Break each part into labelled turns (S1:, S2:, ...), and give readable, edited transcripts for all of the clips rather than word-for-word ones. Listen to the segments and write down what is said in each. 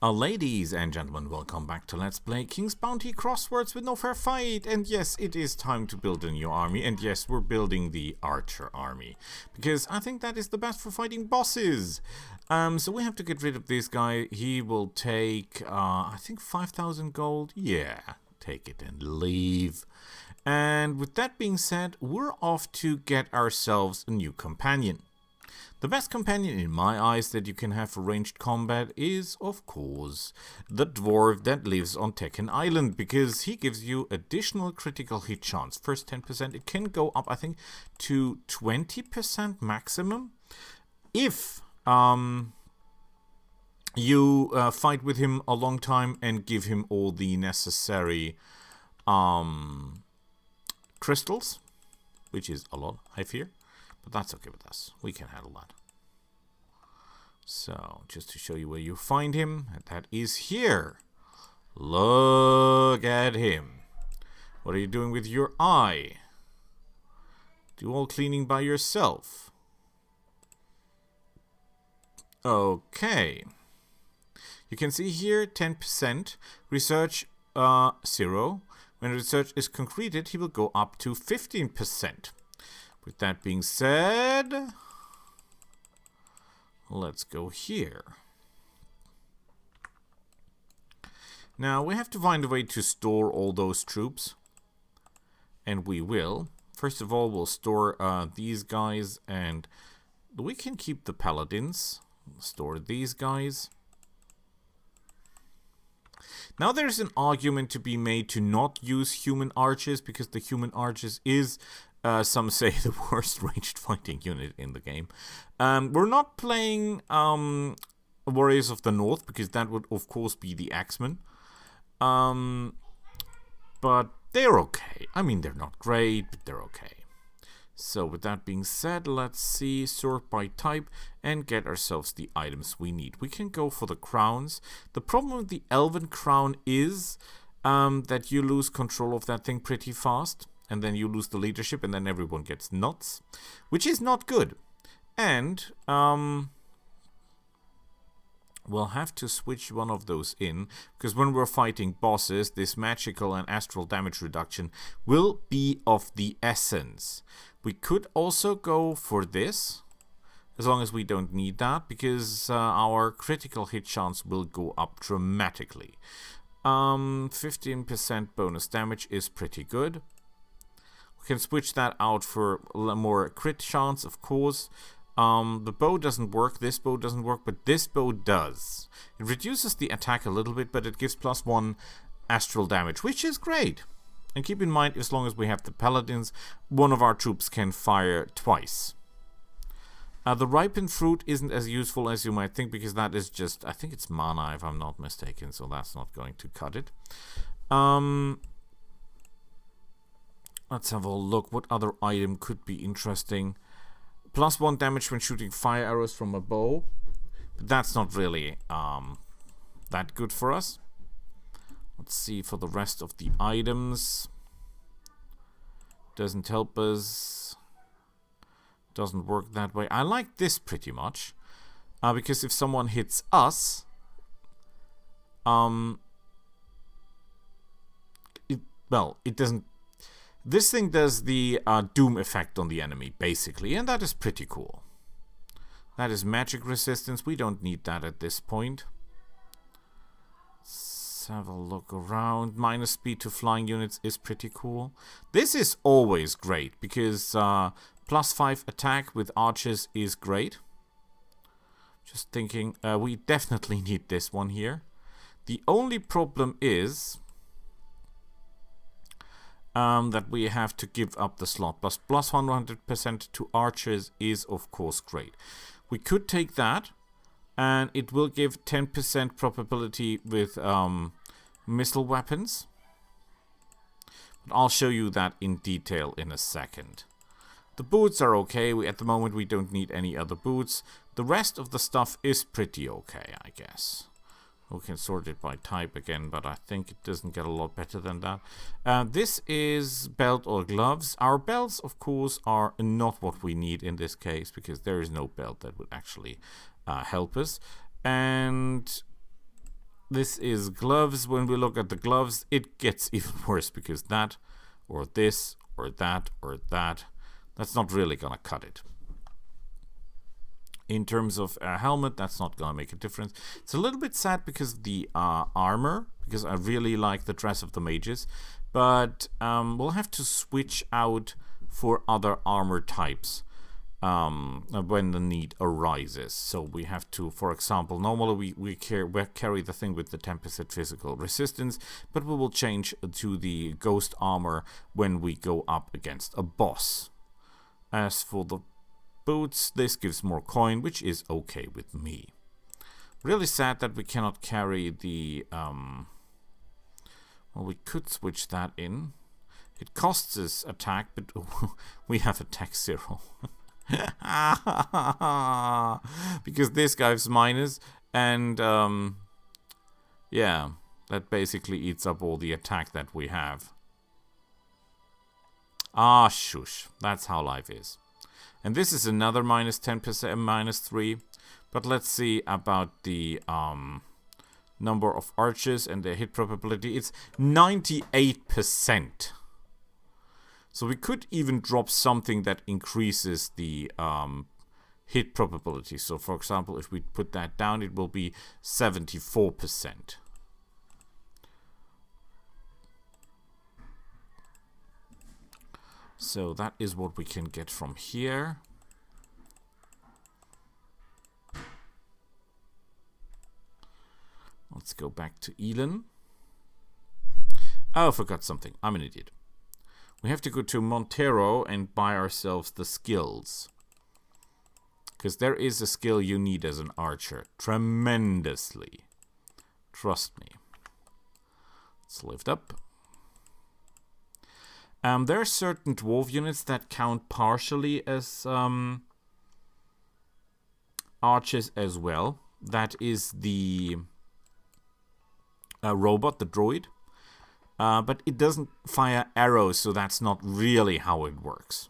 S1: Ladies and gentlemen, welcome back to Let's Play King's Bounty Crossworlds with no fair fight. And yes, it is time to build a new army. And yes, we're building the Archer army, because I think that is the best for fighting bosses. So we have to get rid of this guy. He will take, I think 5,000 gold. Yeah, take it and leave. And with that being said, we're off to get ourselves a new companion. The best companion in my eyes that you can have for ranged combat is, of course, the dwarf that lives on Tekken Island, because he gives you additional critical hit chance. First 10%, it can go up, I think, to 20% maximum if you fight with him a long time and give him all the necessary crystals, which is a lot, I fear. But that's okay with us. We can handle that. So, just to show you where you find him, that is here. Look at him. What are you doing with your eye? Do all cleaning by yourself. Okay. You can see here 10%. Research 0. When research is concreted, he will go up to 15%. With that being said, let's go here. Now we have to find a way to store all those troops, and we will. First of all, we'll store these guys, and we can keep the paladins. Store these guys. Now there's an argument to be made to not use human archers, because the human archers is some say the worst ranged fighting unit in the game. We're not playing Warriors of the North, because that would of course be the Axemen. But they're okay. I mean, they're not great, but they're okay. So with that being said, let's see, sort by type and get ourselves the items we need. We can go for the crowns. The problem with the Elven crown is that you lose control of that thing pretty fast. And then you lose the leadership, and then everyone gets nuts, which is not good. And we'll have to switch one of those in, because when we're fighting bosses, this magical and astral damage reduction will be of the essence. We could also go for this, as long as we don't need that, because our critical hit chance will go up dramatically. 15% bonus damage is pretty good. We can switch that out for more crit chance, of course. The bow doesn't work, this bow doesn't work, but this bow does. It reduces the attack a little bit, but it gives +1 astral damage, which is great. And keep in mind, as long as we have the paladins, one of our troops can fire twice. The ripened fruit isn't as useful as you might think, because that is just, I think it's mana if I'm not mistaken, so that's not going to cut it. Let's have a look. What other item could be interesting? +1 damage when shooting fire arrows from a bow. But that's not really that good for us. Let's see for the rest of the items. Doesn't help us. Doesn't work that way. I like this pretty much. Because if someone hits us, it doesn't. This thing does the doom effect on the enemy, basically, and that is pretty cool. That is magic resistance. We don't need that at this point. Let's have a look around. Minus speed to flying units is pretty cool. This is always great, because +5 attack with archers is great. Just thinking, we definitely need this one here. The only problem is that we have to give up the slot. Plus 100% to archers is of course great. We could take that, and it will give 10% probability with missile weapons. But I'll show you that in detail in a second. The boots are okay. At the moment we don't need any other boots. The rest of the stuff is pretty okay, I guess. We can sort it by type again, but I think it doesn't get a lot better than that. This is belt or gloves. Our belts, of course, are not what we need in this case, because there is no belt that would actually help us. And this is gloves. When we look at the gloves, it gets even worse because that, or this, or that, or that, that's not really gonna cut it. In terms of a helmet, that's not gonna make a difference. It's a little bit sad because the armor, because I really like the dress of the mages, but we'll have to switch out for other armor types when the need arises. So we have to, for example, normally we carry the thing with the 10% physical resistance, but we will change to the ghost armor when we go up against a boss. As for the boots, this gives more coin, which is okay with me. Really sad that we cannot carry the well, we could switch that in. It costs us attack, but we have attack 0. Because this guy's minus, and yeah, that basically eats up all the attack that we have. Ah, shush. That's how life is. And this is another minus 10%, minus 3. But let's see about the number of archers and their hit probability. It's 98%. So we could even drop something that increases the hit probability. So for example, if we put that down, it will be 74%. So that is what we can get from here. Let's go back to Elon. Oh, I forgot something. I'm an idiot. We have to go to Montero and buy ourselves the skills. Because there is a skill you need as an archer. Tremendously. Trust me. Let's lift up. There are certain dwarf units that count partially as archers as well. That is the robot, the droid. But it doesn't fire arrows, so that's not really how it works.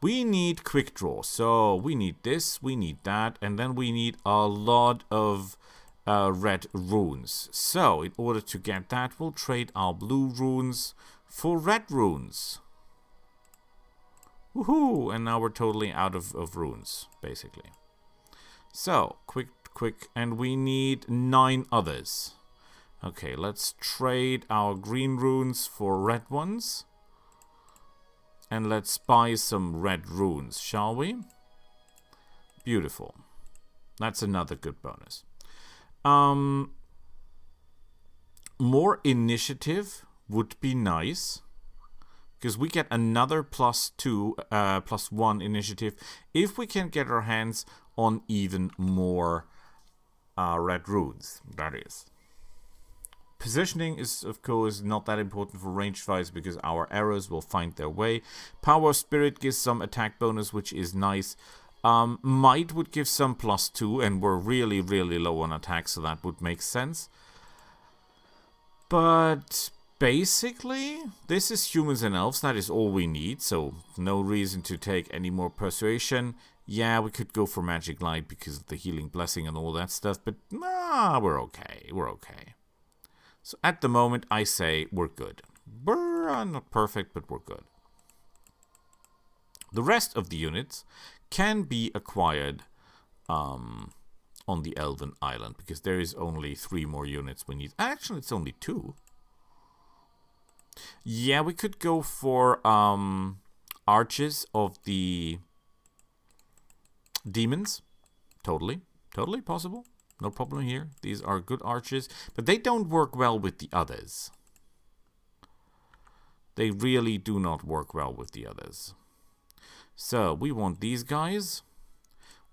S1: We need quick draw, so we need this, we need that, and then we need a lot of red runes. So in order to get that, we'll trade our blue runes for red runes. Woohoo! And now we're totally out of runes, basically. So, quick, and we need 9 others. Okay, let's trade our green runes for red ones. And let's buy some red runes, shall we? Beautiful. That's another good bonus. More initiative would be nice. Because we get another +2, +1 initiative if we can get our hands on even more red runes, that is. Positioning is, of course, not that important for ranged fights because our arrows will find their way. Power of Spirit gives some attack bonus, which is nice. Might would give some +2, and we're really, really low on attack, so that would make sense. But basically, this is humans and elves. That is all we need, so no reason to take any more persuasion. Yeah, we could go for Magic Light because of the Healing Blessing and all that stuff, but nah, we're okay. We're okay. So at the moment, I say we're good. We're not perfect, but we're good. The rest of the units can be acquired on the Elven Island, because there is only 3 more units we need. Actually, it's only 2. Yeah, we could go for arches of the demons. Totally possible. No problem here. These are good archers, but they don't work well with the others. They really do not work well with the others. So, we want these guys.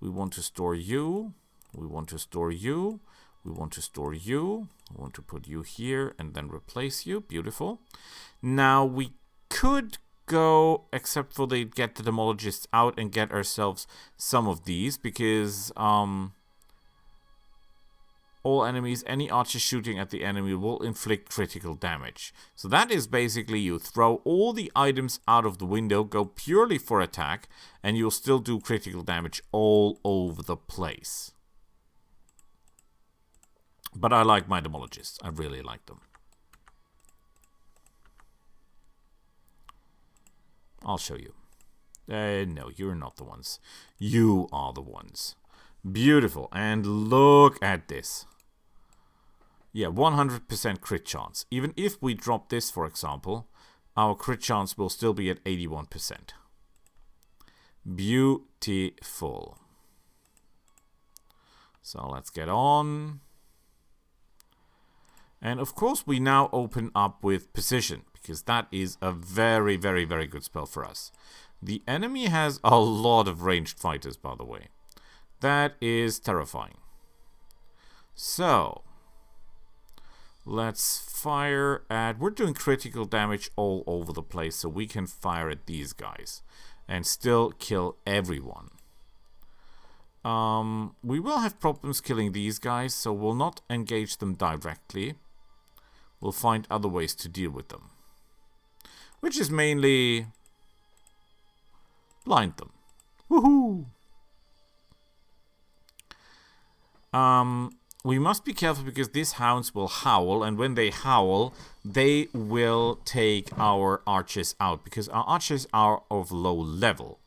S1: We want to store you. We want to store you. We want to store you. We want to put you here and then replace you. Beautiful. Now, we could go, except for they get the demologists out and get ourselves some of these, because all enemies, any archer shooting at the enemy will inflict critical damage. So that is basically you throw all the items out of the window, go purely for attack, and you'll still do critical damage all over the place. But I like my demologists. I really like them. I'll show you. No, you're not the ones. You are the ones. Beautiful. And look at this. Yeah, 100% crit chance. Even if we drop this, for example, our crit chance will still be at 81%. Beautiful. So let's get on. And of course we now open up with precision, because that is a very, very, very good spell for us. The enemy has a lot of ranged fighters, by the way. That is terrifying. So, let's fire at... We're doing critical damage all over the place, so we can fire at these guys and still kill everyone. We will have problems killing these guys, so we'll not engage them directly. We'll find other ways to deal with them. Which is mainly... blind them. Woohoo! We must be careful because these hounds will howl, and when they howl, they will take our archers out, because our archers are of low level.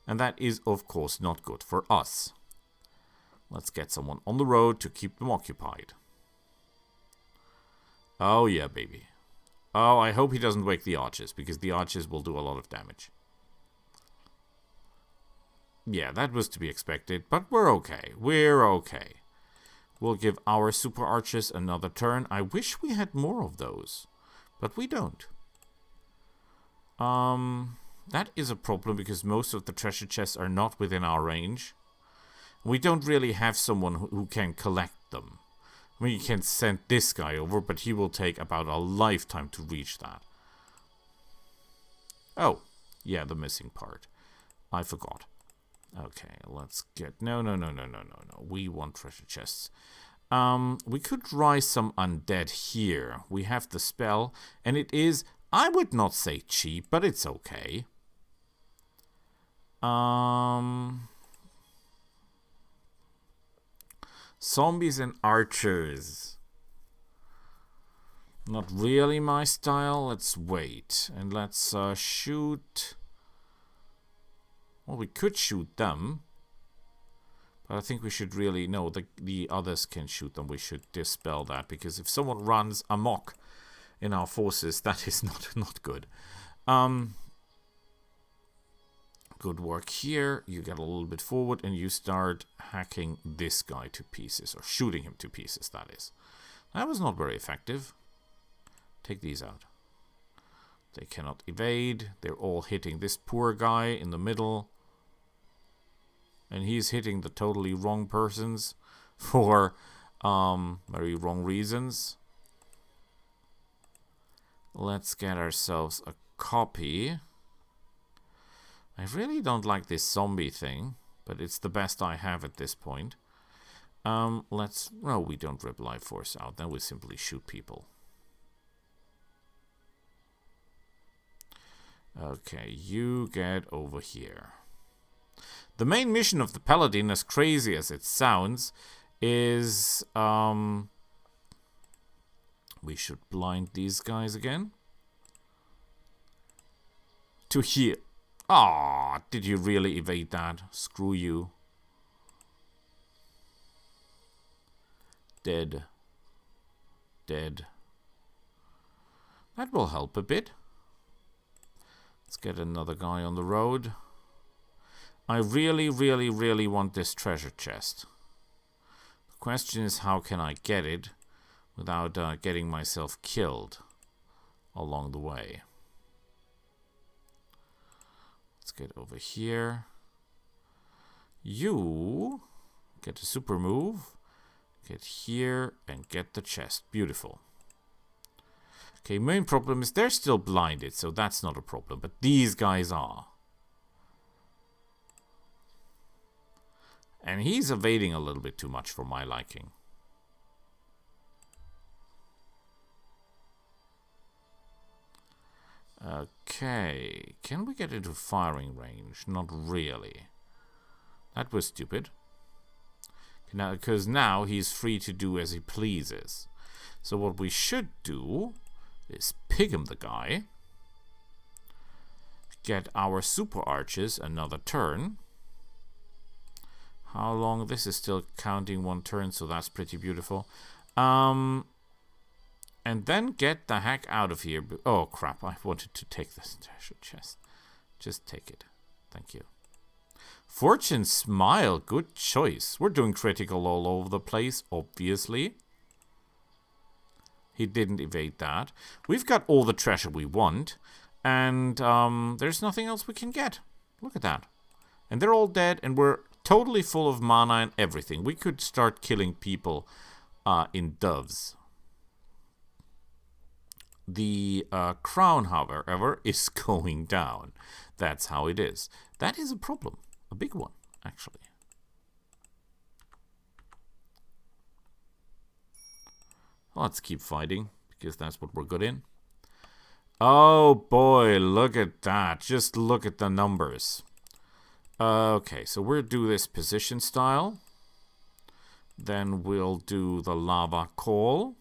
S1: And that is, of course, not good for us. Let's get someone on the road to keep them occupied. Oh yeah, baby. Oh, I hope he doesn't wake the archers, because the archers will do a lot of damage. Yeah, that was to be expected, but we're okay. We're okay. We'll give our super archers another turn. I wish we had more of those, but we don't. That is a problem because most of the treasure chests are not within our range. We don't really have someone who can collect them. I mean, you can send this guy over, but he will take about a lifetime to reach that. Oh, yeah, the missing part. I forgot. Okay, let's get... No. We want treasure chests. We could rise some undead here. We have the spell, and it is... I would not say cheap, but it's okay. Zombies and archers. Not really my style. Let's wait. And let's shoot... Well, we could shoot them. But I think we should really... No, the others can shoot them. We should dispel that. Because if someone runs amok in our forces, that is not good. Good work here. You get a little bit forward and you start hacking this guy to pieces. Or shooting him to pieces, that is. That was not very effective. Take these out. They cannot evade. They're all hitting this poor guy in the middle. And he's hitting the totally wrong persons for very wrong reasons. Let's get ourselves a copy. I really don't like this zombie thing, but it's the best I have at this point. Let's... No, we don't rip life force out. Then we simply shoot people. Okay, you get over here. The main mission of the Paladin, as crazy as it sounds, is... we should blind these guys again. To here. Ah, did you really evade that? Screw you. Dead. Dead. That will help a bit. Let's get another guy on the road. I really want this treasure chest. The question is, how can I get it without getting myself killed along the way? Let's get over here. You get a super move. Get here and get the chest. Beautiful. Okay, main problem is they're still blinded, so that's not a problem. But these guys are. And he's evading a little bit too much for my liking. Okay, can we get into firing range? Not really. That was stupid. Now, because now he's free to do as he pleases. So what we should do is pig him the guy. Get our super arches another turn. How long? This is still counting one turn, so that's pretty beautiful. And then get the heck out of here. Oh crap, I wanted to take this treasure chest. Just take it. Thank you. Fortune Smile, good choice. We're doing critical all over the place, obviously. He didn't evade that. We've got all the treasure we want. And there's nothing else we can get. Look at that. And they're all dead, and we're totally full of mana and everything. We could start killing people in doves. The crown, however, is going down. That's how it is. That is a problem. A big one, actually. Let's keep fighting, because that's what we're good in. Oh boy, look at that. Just look at the numbers. Okay, so we'll do this position style. Then we'll do the lava call.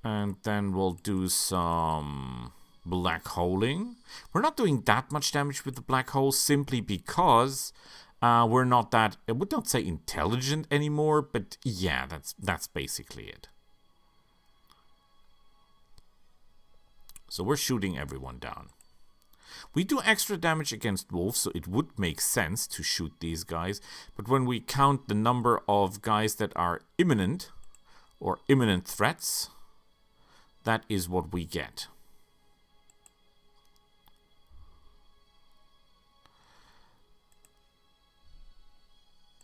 S1: And then we'll do some black holing. We're not doing that much damage with the black hole simply because we're not that, I would not say intelligent anymore, but yeah, that's basically it. So we're shooting everyone down. We do extra damage against wolves, so it would make sense to shoot these guys. But when we count the number of guys that are imminent or imminent threats, that is what we get.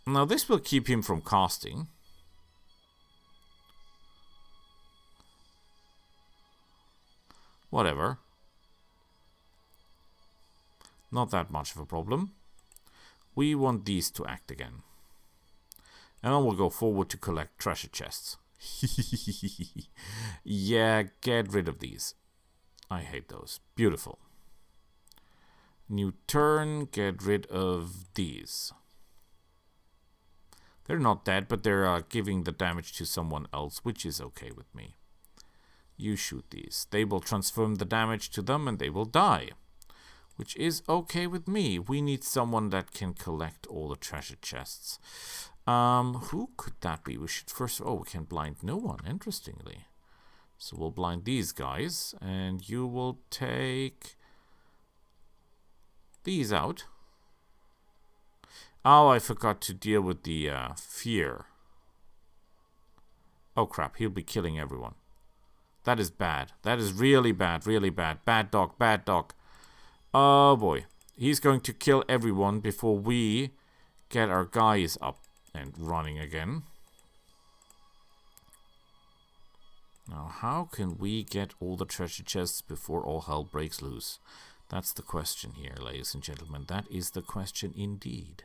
S1: Now this will keep him from casting. Whatever. Not that much of a problem. We want these to act again. And then we'll go forward to collect treasure chests. Yeah, get rid of these. I hate those. Beautiful. New turn, get rid of these. They're not dead, but they're giving the damage to someone else, which is okay with me. You shoot these. They will transform the damage to them and they will die. Which is okay with me. We need someone that can collect all the treasure chests. Who could that be? We should first... Oh, we can blind no one, interestingly. So we'll blind these guys. And you will take these out. Oh, I forgot to deal with the fear. Oh crap, he'll be killing everyone. That is bad. That is really bad, really bad. Bad dog, bad dog. Oh boy. He's going to kill everyone before we get our guys up and running again. Now, how can we get all the treasure chests before all hell breaks loose? That's the question here, ladies and gentlemen. That is the question indeed.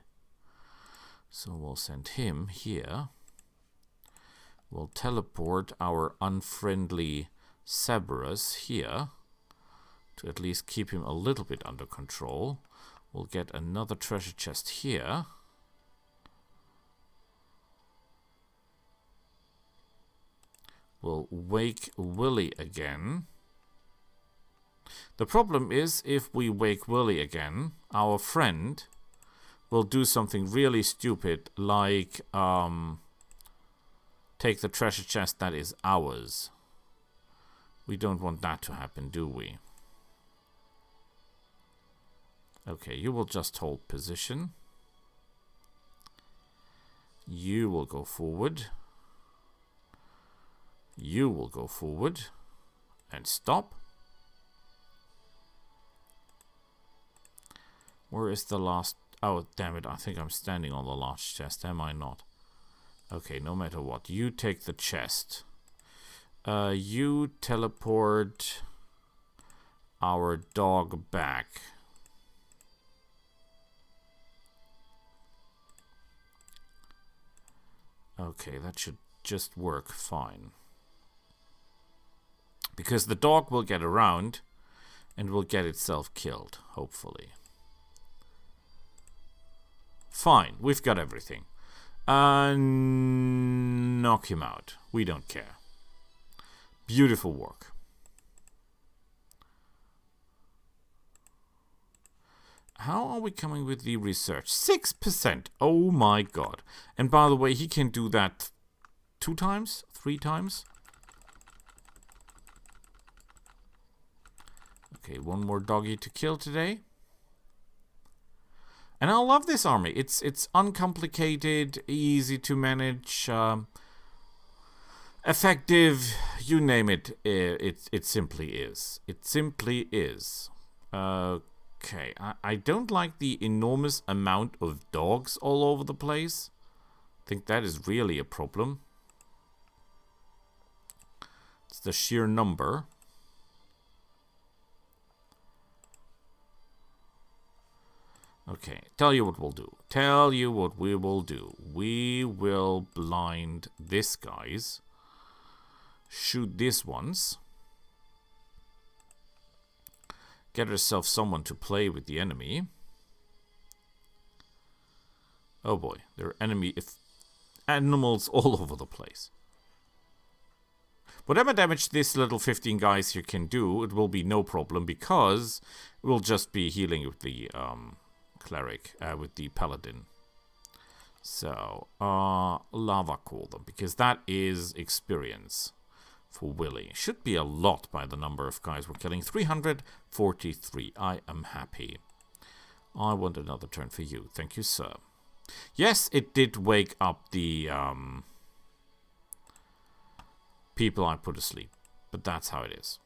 S1: So we'll send him here. We'll teleport our unfriendly Cerberus here to at least keep him a little bit under control. We'll get another treasure chest here. We'll wake Willy again. The problem is, if we wake Willy again, our friend will do something really stupid, like take the treasure chest that is ours. We don't want that to happen, do we? Okay, you will just hold position. You will go forward. You will go forward. And stop. Where is the last... Oh, damn it. I think I'm standing on the last chest, am I not? Okay, no matter what. You take the chest. You teleport our dog back. Okay, that should just work fine. Because the dog will get around and will get itself killed, hopefully. Fine, we've got everything. Knock him out. We don't care. Beautiful work. How are we coming with the research? 6%. Oh my god. And by the way, he can do that 2 times? 3 times? Okay, one more doggy to kill today. And I love this army. It's uncomplicated, easy to manage, effective, you name it. It simply is. It simply is. Okay, I don't like the enormous amount of dogs all over the place. I think that is really a problem. It's the sheer number. Okay, tell you what we'll do. Tell you what we will do. We will blind this guys. Shoot these ones. Get ourselves someone to play with the enemy. Oh boy, there are enemy animals all over the place. Whatever damage this little 15 guys here can do, it will be no problem because it will just be healing with the cleric, with the paladin. So, lava call them because that is experience. For Willy. Should be a lot by the number of guys we're killing. 343. I am happy. I want another turn for you. Thank you, sir. Yes, it did wake up the people I put asleep. But that's how it is.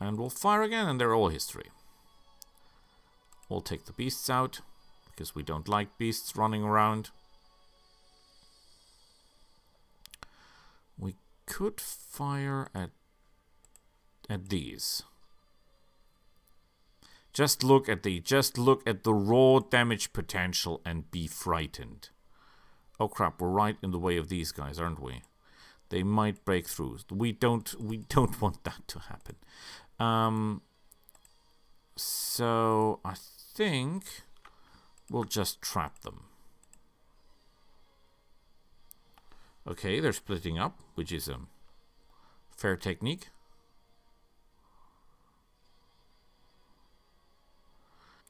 S1: And we'll fire again and they're all history. We'll take the beasts out. Because we don't like beasts running around. We could fire at these. Just look at the raw damage potential and be frightened. Oh crap, we're right in the way of these guys, aren't we? They might break through. We don't want that to happen. So I think we'll just trap them. Okay, they're splitting up, which is a fair technique.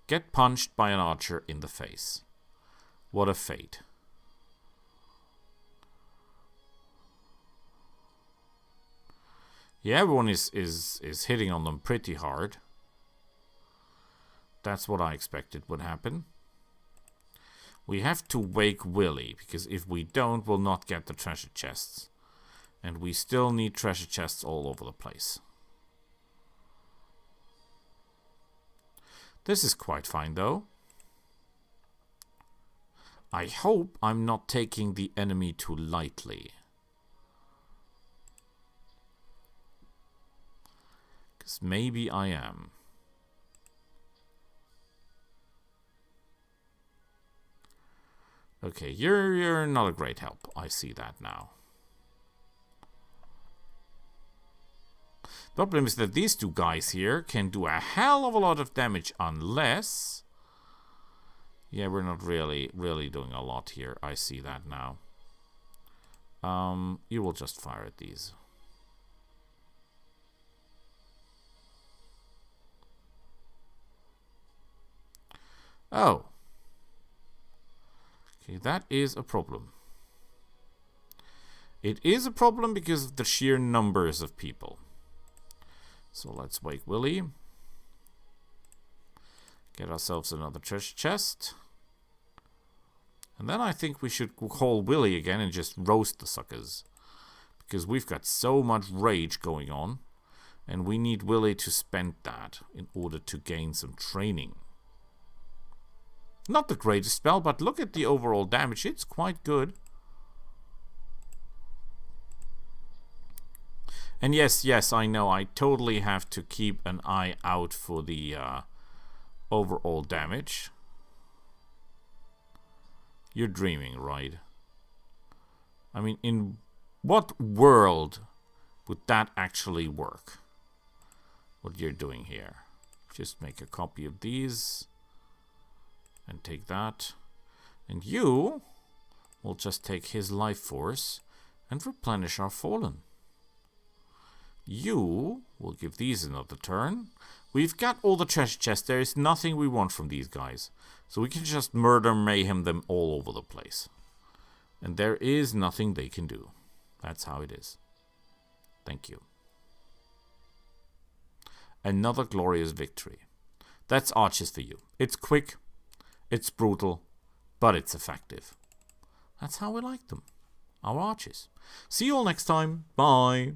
S1: Get punched by an archer in the face. What a fate. Yeah, everyone is hitting on them pretty hard. That's what I expected would happen. We have to wake Willy, because if we don't, we'll not get the treasure chests. And we still need treasure chests all over the place. This is quite fine, though. I hope I'm not taking the enemy too lightly. Because maybe I am. Okay, you're not a great help. I see that now. The problem is that these two guys here can do a hell of a lot of damage unless... Yeah, we're not really doing a lot here. I see that now. You will just fire at these. Oh. Okay, that is a problem. It is a problem because of the sheer numbers of people. So let's wake Willy. Get ourselves another treasure chest. And then I think we should call Willy again and just roast the suckers. Because we've got so much rage going on. And we need Willy to spend that in order to gain some training. Not the greatest spell, but look at the overall damage. It's quite good. And yes, I know. I totally have to keep an eye out for the overall damage. You're dreaming, right? I mean, in what world would that actually work? What you're doing here. Just make a copy of these. And take that. And you will just take his life force and replenish our fallen. You will give these another turn. We've got all the treasure chests. There is nothing we want from these guys. So we can just murder mayhem them all over the place. And there is nothing they can do. That's how it is. Thank you. Another glorious victory. That's arches for you. It's quick, it's brutal, but it's effective. That's how we like them. Our arches. See you all next time. Bye.